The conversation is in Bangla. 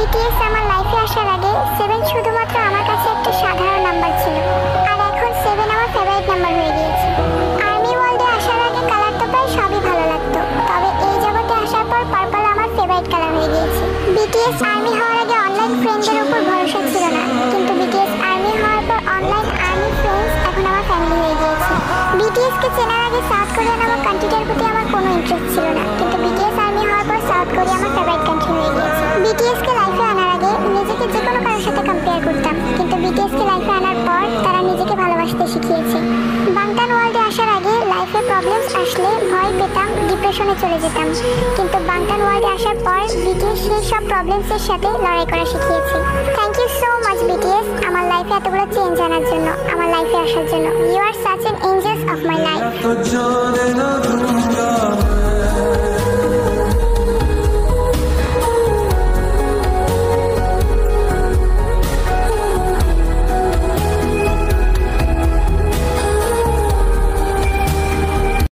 বিটিএস আমার লাইফে আসার আগে 7 শুধুমাত্র আমার কাছে একটা সাধারণ নাম্বার ছিল, আর এখন 7 আমার ফেভারিট নাম্বার হয়ে গিয়েছে। আর্মি ওয়ার্ল্ডে আসার আগে কালার তো প্রায় সবই ভালো লাগতো, তবে এই জগতে আসার পর পার্পল আমার ফেভারিট কালার হয়ে গিয়েছে। বিটিএস আর্মি হওয়ার আগে অনলাইন ফ্রেন্ডদের উপর ভরসা ছিল না, কিন্তু বিটিএস আর্মি হওয়ার পর অনলাইন আর্মি ফ্রেন্ডস এখন আমার ফ্যামিলি হয়ে গিয়েছে। বিটিএস কে চেনার আগে সাউথ কোরিয়া নামক কান্ট্রিটার প্রতি আমার কোনো ইন্টারেস্ট ছিল না, কিন্তু বিটিএস আর্মি হওয়ার পর সাউথ কোরিয়া আমার ফেভারিট কান্ট্রি হয়ে গিয়েছে। বিটিএস কে লাইফে আনার আগে নিজেকে যে কোনো কারোর সাথে কম্পেয়ার করতাম, কিন্তু বিটিএস কে লাইফে আনার পর তারা নিজেকে ভালোবাসতে শিখিয়েছে। বাংটান ওয়ার্ল্ডে আসার আগে লাইফে প্রবলেমস আসলে ভয় পেতাম, ডিপ্রেশনে চলে যেতাম, কিন্তু বাংটান ওয়ার্ল্ডে আসার পর বিটিএস সেই সব প্রবলেমসের সাথে লড়াই করা শিখিয়েছে। Thank you so much BTS, আমার লাইফে এতগুলো চেঞ্জ আনার জন্য, আমার লাইফে আসার জন্য। You are such an angels of my life.